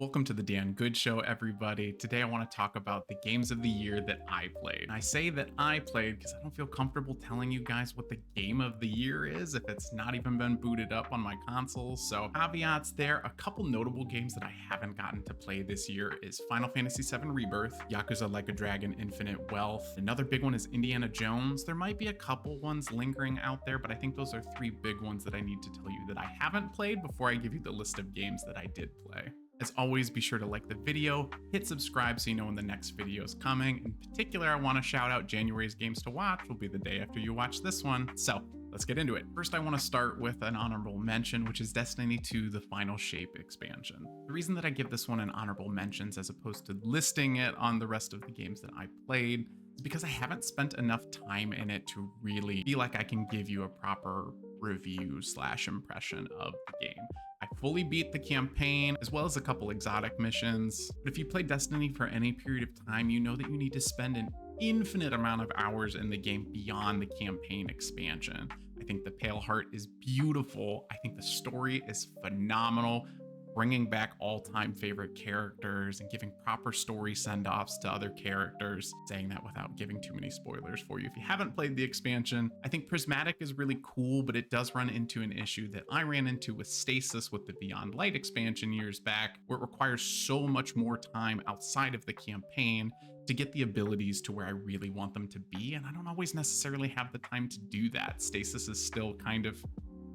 Welcome to the Dan Good Show, everybody. Today I want to talk about the games of the year that I played. And I say that I played because I don't feel comfortable telling you guys what the game of the year is if it's not even been booted up on my consoles. So caveats there. A couple notable games that I haven't gotten to play this year is Final Fantasy VII Rebirth, Yakuza Like a Dragon Infinite Wealth. Another big one is Indiana Jones. There might be a couple ones lingering out there, but I think those are three big ones that I need to tell you that I haven't played before I give you the list of games that I did play. As always, be sure to like the video, hit subscribe so you know when the next video is coming. In particular, I want to shout out January's games to watch will be the day after you watch this one. So let's get into it. First, I want to start with an honorable mention, which is Destiny 2, the Final Shape expansion. The reason that I give this one an honorable mentions as opposed to listing it on the rest of the games that I played is because I haven't spent enough time in it to really feel like I can give you a proper review/impression of the game. I fully beat the campaign as well as a couple exotic missions. But if you play Destiny for any period of time, you know that you need to spend an infinite amount of hours in the game beyond the campaign expansion. I think the Pale Heart is beautiful. I think the story is phenomenal, bringing back all-time favorite characters and giving proper story send-offs to other characters, saying that without giving too many spoilers for you. If you haven't played the expansion, I think Prismatic is really cool, but it does run into an issue that I ran into with Stasis with the Beyond Light expansion years back, where it requires so much more time outside of the campaign to get the abilities to where I really want them to be, and I don't always necessarily have the time to do that. Stasis is still kind of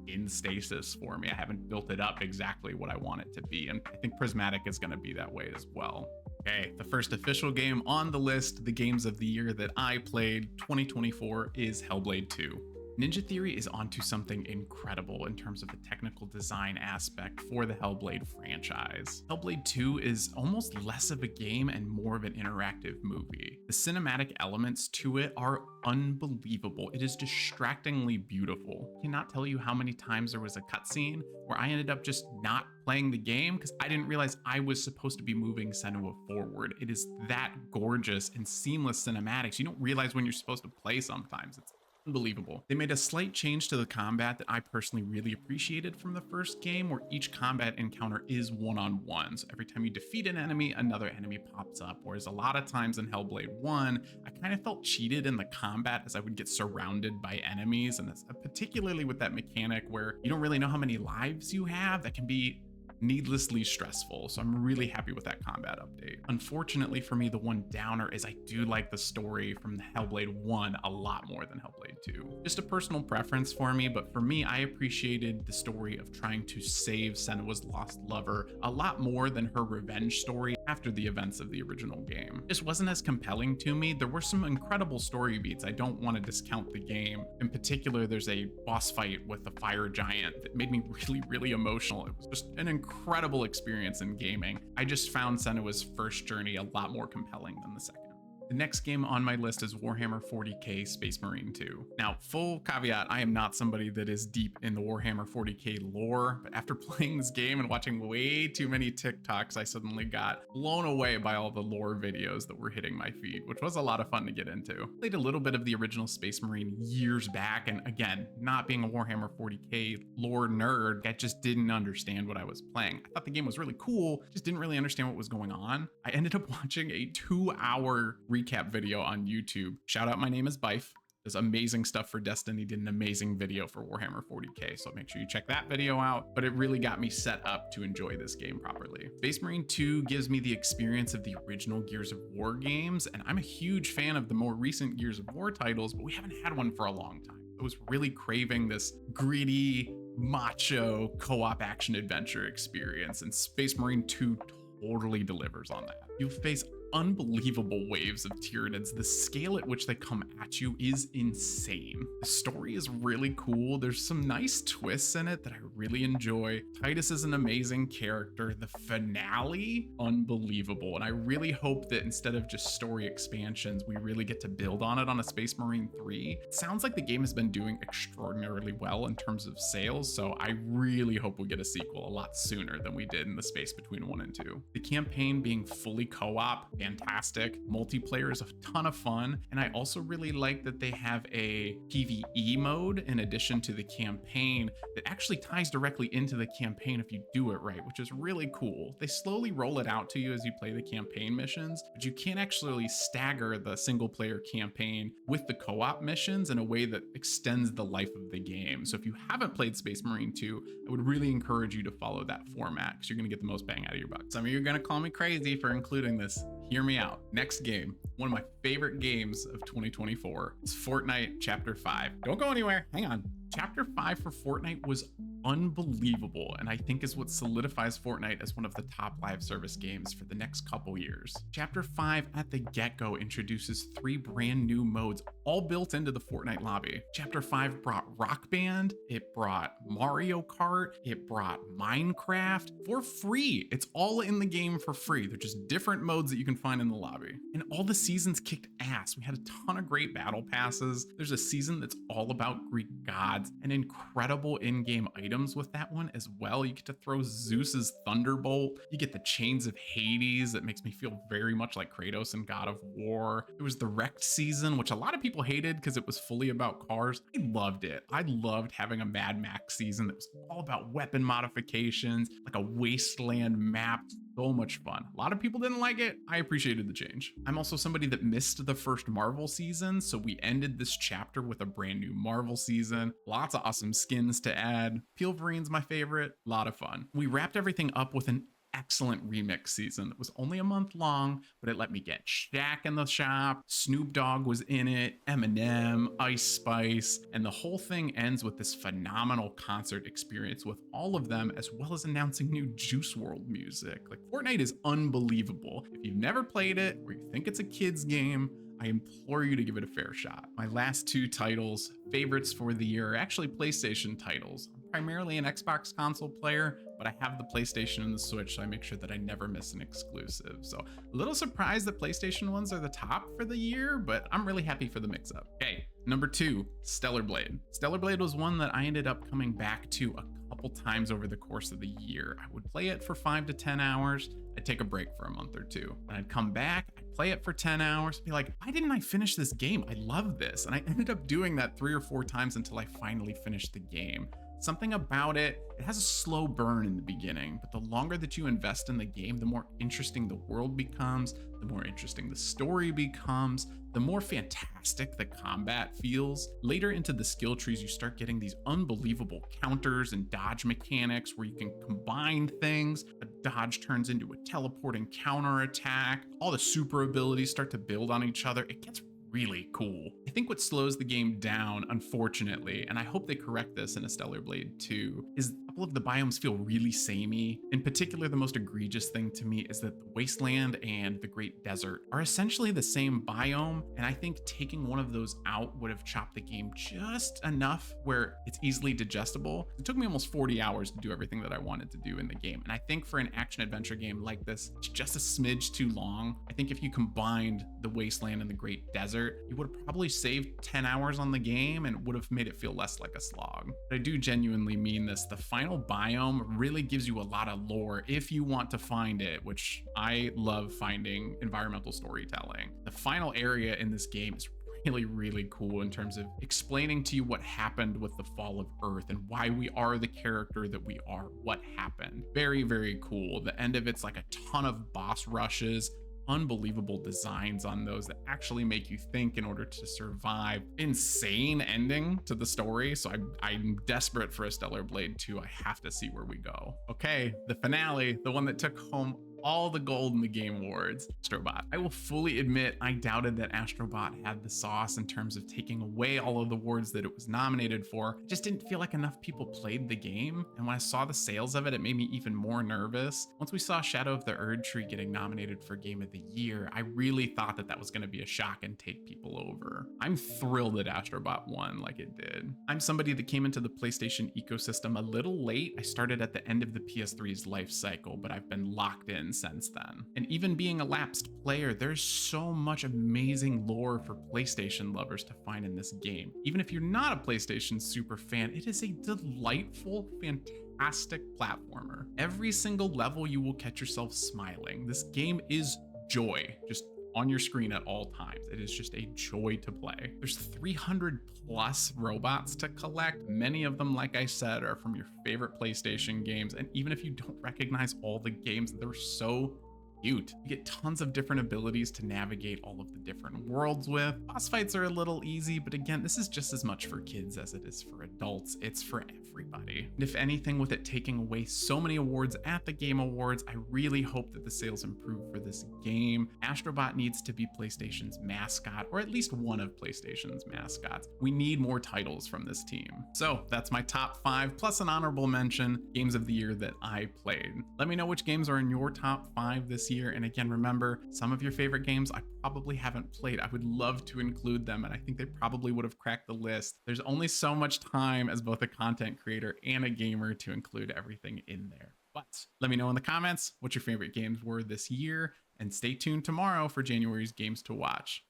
in stasis for me. I haven't built it up exactly what I want it to be, and I think Prismatic is going to be that way as well. Okay, the first official game on the list, the games of the year that I played, 2024, is Hellblade 2. Ninja Theory is onto something incredible in terms of the technical design aspect for the Hellblade franchise. Hellblade 2 is almost less of a game and more of an interactive movie. The cinematic elements to it are unbelievable. It is distractingly beautiful. I cannot tell you how many times there was a cutscene where I ended up just not playing the game because I didn't realize I was supposed to be moving Senua forward. It is that gorgeous and seamless cinematics. You don't realize when you're supposed to play sometimes. It's unbelievable. They made a slight change to the combat that I personally really appreciated from the first game, where each combat encounter is one-on-one. So every time you defeat an enemy, another enemy pops up. Whereas a lot of times in Hellblade 1, I kind of felt cheated in the combat as I would get surrounded by enemies. And particularly with that mechanic where you don't really know how many lives you have, that can be needlessly stressful. So I'm really happy with that combat update. Unfortunately for me, the one downer is I do like the story from Hellblade 1 a lot more than Hellblade 2. Just a personal preference for me, but for me, I appreciated the story of trying to save Senua's lost lover a lot more than her revenge story after the events of the original game. It just wasn't as compelling to me. There were some incredible story beats. I don't want to discount the game. In particular, there's a boss fight with the fire giant that made me really emotional. It was just an incredible experience in gaming. I just found Senua's first journey a lot more compelling than the second. The next game on my list is Warhammer 40k Space Marine 2. Now, full caveat, I am not somebody that is deep in the Warhammer 40k lore, but after playing this game and watching way too many TikToks, I suddenly got blown away by all the lore videos that were hitting my feed, which was a lot of fun to get into. Played a little bit of the original Space Marine years back, and again, not being a Warhammer 40k lore nerd, I just didn't understand what I was playing. I thought the game was really cool, just didn't really understand what was going on. I ended up watching a 2-hour recap video on YouTube. Shout out, my name is Bife. Does amazing stuff for Destiny, did an amazing video for Warhammer 40k, so make sure you check that video out. But it really got me set up to enjoy this game properly. Space Marine 2 gives me the experience of the original Gears of War games, and I'm a huge fan of the more recent Gears of War titles, but we haven't had one for a long time. I was really craving this gritty, macho co-op action adventure experience, and Space Marine 2 totally delivers on that. You face unbelievable waves of Tyranids. The scale at which they come at you is insane. The story is really cool. There's some nice twists in it that I really enjoy. Titus is an amazing character. The finale, unbelievable. And I really hope that instead of just story expansions, we really get to build on it on a Space Marine 3. It sounds like the game has been doing extraordinarily well in terms of sales, so I really hope we get a sequel a lot sooner than we did in the space between 1 and 2. The campaign being fully co-op fantastic. Multiplayer is a ton of fun. And I also really like that they have a PvE mode in addition to the campaign that actually ties directly into the campaign if you do it right, which is really cool. They slowly roll it out to you as you play the campaign missions, but you can actually stagger the single player campaign with the co-op missions in a way that extends the life of the game. So if you haven't played Space Marine 2, I would really encourage you to follow that format because you're going to get the most bang out of your buck. Some of you are going to call me crazy for including this. Hear me out. Next game, one of my favorite games of 2024 is Fortnite Chapter 5. Don't go anywhere. Hang on. Chapter 5 for Fortnite was unbelievable, and I think is what solidifies Fortnite as one of the top live service games for the next couple years. Chapter 5 at the get-go introduces 3 brand new modes, all built into the Fortnite lobby. Chapter 5 brought Rock Band, it brought Mario Kart, it brought Minecraft for free. It's all in the game for free. They're just different modes that you can find in the lobby. And all the seasons kicked ass. We had a ton of great battle passes. There's a season that's all about Greek gods and incredible in-game items with that one as well. You get to throw Zeus's Thunderbolt. You get the Chains of Hades that makes me feel very much like Kratos in God of War. It was the Wrecked season, which a lot of people hated because it was fully about cars. I loved it. I loved having a Mad Max season that was all about weapon modifications, like a wasteland map. So much fun. A lot of people didn't like it. I appreciated the change. I'm also somebody that missed the first Marvel season, so we ended this chapter with a brand new Marvel season. Lots of awesome skins to add. Pilverine's my favorite. A lot of fun. We wrapped everything up with an excellent remix season that was only a month long, but it let me get Shaq in the shop. Snoop Dogg was in it, Eminem, Ice Spice, and the whole thing ends with this phenomenal concert experience with all of them, as well as announcing new Juice WRLD music. Like, Fortnite is unbelievable. If you've never played it or you think it's a kid's game, I implore you to give it a fair shot. My last 2 titles, favorites for the year, are actually PlayStation titles. I'm primarily an Xbox console player, but I have the PlayStation and the Switch, so I make sure that I never miss an exclusive. So a little surprised that PlayStation ones are the top for the year, but I'm really happy for the mix-up. Okay, number 2, Stellar Blade. Stellar Blade was one that I ended up coming back to a couple times over the course of the year. I would play it for 5 to 10 hours. I'd take a break for a month or 2. And I'd come back, I'd play it for 10 hours, be like, why didn't I finish this game? I love this. And I ended up doing that 3 or 4 times until I finally finished the game. Something about it has a slow burn in the beginning, but the longer that you invest in the game, the more interesting the world becomes, the more interesting the story becomes, the more fantastic the combat feels. Later into the skill trees, you start getting these unbelievable counters and dodge mechanics where you can combine things. A dodge turns into a teleporting counter attack. All the super abilities start to build on each other. It gets really cool. I think what slows the game down, unfortunately, and I hope they correct this in a Stellar Blade 2, is a couple of the biomes feel really samey. In particular, the most egregious thing to me is that the Wasteland and the Great Desert are essentially the same biome, and I think taking one of those out would have chopped the game just enough where it's easily digestible. It took me almost 40 hours to do everything that I wanted to do in the game, and I think for an action-adventure game like this, it's just a smidge too long. I think if you combined the Wasteland and the Great Desert, you would have probably saved 10 hours on the game and would have made it feel less like a slog. But I do genuinely mean this. The final biome really gives you a lot of lore if you want to find it, which I love finding environmental storytelling. The final area in this game is really cool in terms of explaining to you what happened with the fall of Earth and why we are the character that we are, what happened. Very cool. The end of it's like a ton of boss rushes, unbelievable designs on those that actually make you think in order to survive. Insane ending to the story. So I'm desperate for a Stellar Blade 2. I have to see where we go. Okay, the finale, the one that took home all the gold in the Game Awards, Astrobot. I will fully admit I doubted that Astrobot had the sauce in terms of taking away all of the awards that it was nominated for. It just didn't feel like enough people played the game, and when I saw the sales of it, it made me even more nervous. Once we saw Shadow of the Erdtree getting nominated for Game of the Year, I really thought that that was going to be a shock and take people over. I'm thrilled that Astrobot won like it did. I'm somebody that came into the PlayStation ecosystem a little late. I started at the end of the PS3's life cycle, but I've been locked in since then. And even being a lapsed player, there's so much amazing lore for PlayStation lovers to find in this game. Even if you're not a PlayStation super fan, it is a delightful, fantastic platformer. Every single level you will catch yourself smiling. This game is joy just on your screen at all times. It is just a joy to play. There's 300 plus robots to collect. Many of them, like I said, are from your favorite PlayStation games. And even if you don't recognize all the games, they're so cute. You get tons of different abilities to navigate all of the different worlds with. Boss fights are a little easy, but again, this is just as much for kids as it is for adults. It's for everybody. And if anything, with it taking away so many awards at the Game Awards, I really hope that the sales improve for this game. Astrobot needs to be PlayStation's mascot, or at least one of PlayStation's mascots. We need more titles from this team. So that's my top 5 plus an honorable mention games of the year that I played. Let me know which games are in your top 5 this year. And again, remember, some of your favorite games I probably haven't played. I would love to include them, and I think they probably would have cracked the list. There's only so much time as both a content creator and a gamer to include everything in there. But let me know in the comments what your favorite games were this year, and stay tuned tomorrow for January's games to watch.